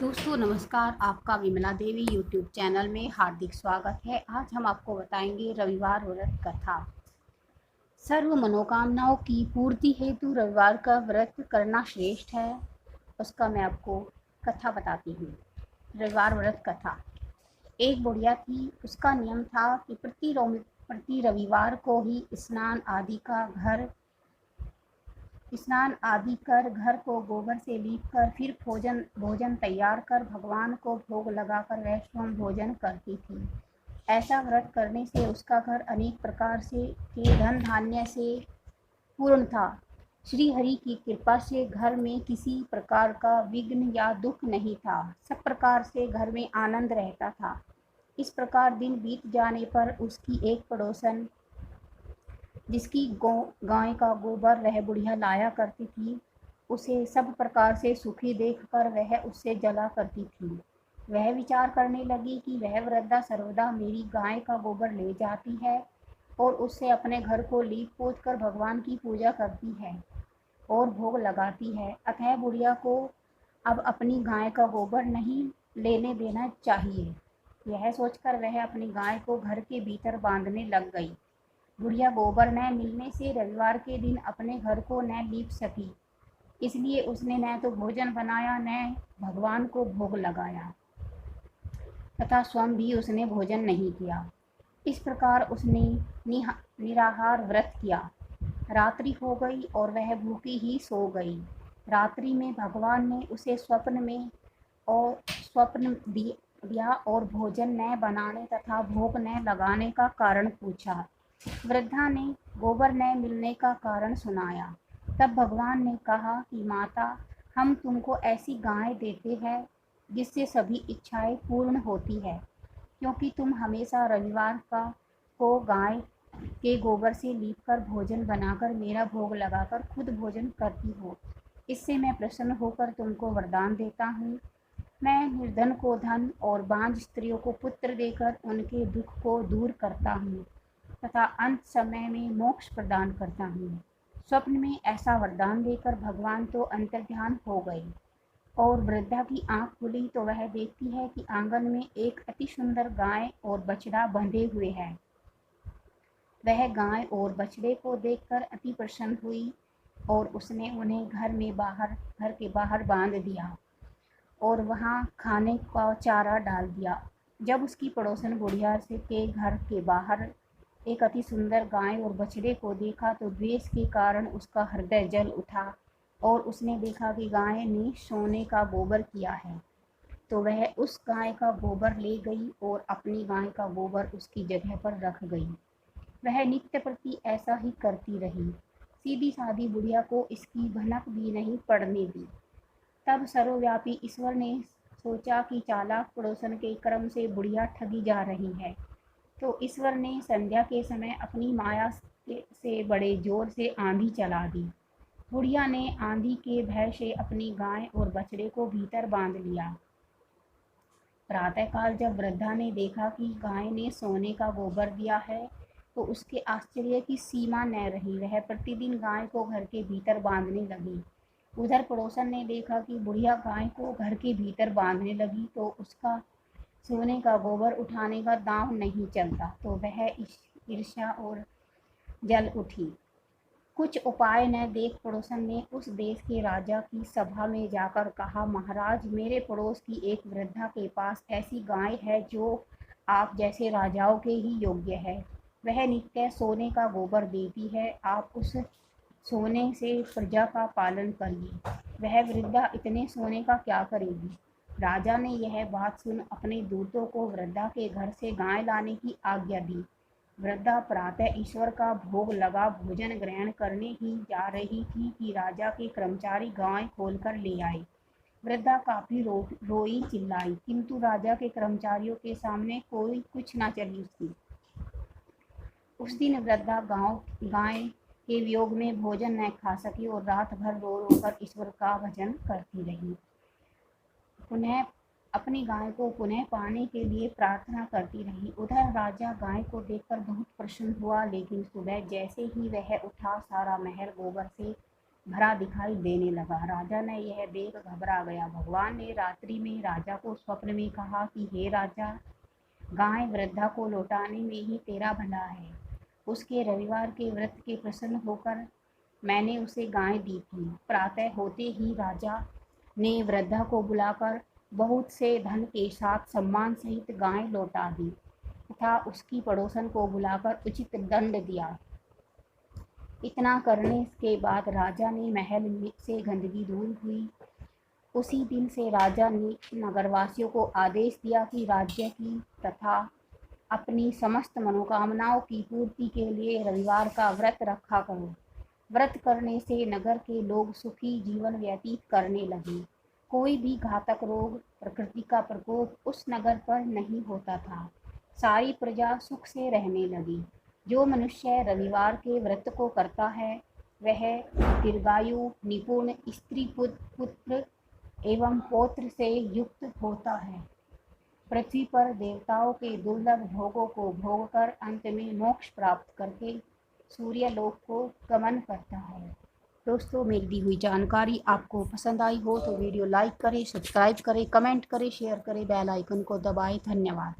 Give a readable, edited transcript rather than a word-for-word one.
दोस्तों नमस्कार। आपका विमला देवी यूट्यूब चैनल में हार्दिक स्वागत है। आज हम आपको बताएंगे रविवार व्रत कथा। सर्व मनोकामनाओं की पूर्ति हेतु रविवार का व्रत करना श्रेष्ठ है। उसका मैं आपको कथा बताती हूँ। रविवार व्रत कथा। एक बुढ़िया थी। उसका नियम था कि प्रति रविवार को ही स्नान आदि कर घर को गोबर से लीप कर फिर भोजन तैयार कर भगवान को भोग लगाकर वह स्वयं भोजन करती थी। ऐसा व्रत करने से उसका घर अनेक प्रकार से के धन धान्य से पूर्ण था। श्री हरि की कृपा से घर में किसी प्रकार का विघ्न या दुख नहीं था। सब प्रकार से घर में आनंद रहता था। इस प्रकार दिन बीत जाने पर उसकी एक पड़ोसन, जिसकी गाय का गोबर वह बुढ़िया लाया करती थी, उसे सब प्रकार से सुखी देखकर वह उससे जला करती थी। वह विचार करने लगी कि वह वृद्धा सर्वदा मेरी गाय का गोबर ले जाती है और उससे अपने घर को लीप पोत कर भगवान की पूजा करती है और भोग लगाती है। अतः बुढ़िया को अब अपनी गाय का गोबर नहीं लेने देना चाहिए। यह सोचकर वह अपनी गाय को घर के भीतर बांधने लग गई। बुढ़िया गोबर न मिलने से रविवार के दिन अपने घर को न लीप सकी, इसलिए उसने न तो भोजन बनाया न भगवान को भोग लगाया तथा स्वयं भी उसने भोजन नहीं किया। इस प्रकार उसने निराहार व्रत किया। रात्रि हो गई और वह भूखी ही सो गई। रात्रि में भगवान ने उसे स्वप्न दिया और भोजन न बनाने तथा भोग न लगाने का कारण पूछा। वृद्धा ने गोबर न मिलने का कारण सुनाया। तब भगवान ने कहा कि माता, हम तुमको ऐसी गाय देते हैं जिससे सभी इच्छाएं पूर्ण होती है, क्योंकि तुम हमेशा रविवार को गाय के गोबर से लीपकर भोजन बनाकर मेरा भोग लगाकर खुद भोजन करती हो। इससे मैं प्रसन्न होकर तुमको वरदान देता हूँ। मैं निर्धन को धन और बांझ स्त्रियों को पुत्र देकर उनके दुख को दूर करता हूँ तथा अंत समय में मोक्ष प्रदान करता हूँ। स्वप्न में ऐसा वरदान देकर भगवान तो अंतर्ध्यान हो गए और वृद्धा की आंख खुली तो वह देखती है कि आंगन में एक अति सुंदर गाय और बछड़ा बंधे हुए हैं। वह गाय और बछड़े को देखकर अति प्रसन्न हुई और उसने उन्हें घर के बाहर बांध दिया और वहां खाने का चारा डाल दिया। जब उसकी पड़ोसन बुढ़िया से के घर के बाहर एक अति सुंदर गाय और बछड़े को देखा तो द्वेष के कारण उसका हृदय जल उठा और उसने देखा कि गाय ने सोने का गोबर किया है। तो वह उस गाय का गोबर ले गई और अपनी गाय का गोबर उसकी जगह पर रख गई। वह नित्य प्रति ऐसा ही करती रही। सीधी सादी बुढ़िया को इसकी भनक भी नहीं पड़ने दी। तब सर्वव्यापी ईश्वर ने सोचा कि चालाक पड़ोसन के क्रम से बुढ़िया ठगी जा रही है, तो ईश्वर ने संध्या के समय अपनी माया से बड़े जोर से आंधी चला दी। बुढ़िया ने आंधी के भय से अपनी गाय और बछड़े को भीतर बांध लिया। प्रातःकाल जब वृद्धा ने देखा कि गाय ने सोने का गोबर दिया है तो उसके आश्चर्य की सीमा न रही। वह प्रतिदिन गाय को घर के भीतर बांधने लगी। उधर पड़ोसन ने देखा कि बुढ़िया गाय को घर के भीतर बांधने लगी तो उसका सोने का गोबर उठाने का दांव नहीं चलता, तो वह ईर्ष्या और जल उठी। कुछ उपाय न देख पड़ोसन ने उस देश के राजा की सभा में जाकर कहा, महाराज, मेरे पड़ोस की एक वृद्धा के पास ऐसी गाय है जो आप जैसे राजाओं के ही योग्य है। वह नित्य सोने का गोबर देती है। आप उस सोने से प्रजा का पालन करिए। वह वृद्धा इतने सोने का क्या करेगी। राजा ने यह बात सुन अपने दूतों को वृद्धा के घर से गाय लाने की आज्ञा दी। वृद्धा प्रातः ईश्वर का भोग लगा भोजन ग्रहण करने ही जा रही थी कि राजा के कर्मचारी गाय खोलकर ले आए। वृद्धा काफी रोई चिल्लाई, किंतु राजा के कर्मचारियों के सामने कोई कुछ न चली उसकी। उस दिन वृद्धा गाय के वियोग में भोजन न खा सकी और रात भर रो रो कर ईश्वर का भजन करती रही। पुनः अपनी गाय को पुनः पाने के लिए प्रार्थना करती रही। उधर राजा गाय को देखकर बहुत प्रसन्न हुआ, लेकिन सुबह जैसे ही वह उठा सारा महल गोबर से भरा दिखाई देने लगा। राजा ने यह देख घबरा गया। भगवान ने रात्रि में राजा को स्वप्न में कहा कि हे राजा, गाय वृद्धा को लौटाने में ही तेरा भला है। उसके रविवार के व्रत के प्रसन्न होकर मैंने उसे गाय दी थी। प्रातः होते ही राजा ने वृद्धा को बुलाकर बहुत से धन के साथ सम्मान सहित गाय लौटा दी तथा उसकी पड़ोसन को बुलाकर उचित दंड दिया। इतना करने के बाद राजा ने महल से गंदगी दूर हुई। उसी दिन से राजा ने नगरवासियों को आदेश दिया कि राज्य की तथा अपनी समस्त मनोकामनाओं की पूर्ति के लिए रविवार का व्रत रखा करो। व्रत करने से नगर के लोग सुखी जीवन व्यतीत करने लगे। कोई भी घातक रोग, प्रकृति का प्रकोप उस नगर पर नहीं होता था। सारी प्रजा सुख से रहने लगी। जो मनुष्य रविवार के व्रत को करता है वह दीर्घायु, निपुण, स्त्री, पुत्र एवं पौत्र से युक्त होता है। पृथ्वी पर देवताओं के दुर्लभ भोगों को भोगकर अंत में मोक्ष प्राप्त करके सूर्यलोक को गमन करता है। दोस्तों, मेरी दी हुई जानकारी आपको पसंद आई हो तो वीडियो लाइक करें, सब्सक्राइब करें, कमेंट करें, शेयर करें, बेल आइकन को दबाएं। धन्यवाद।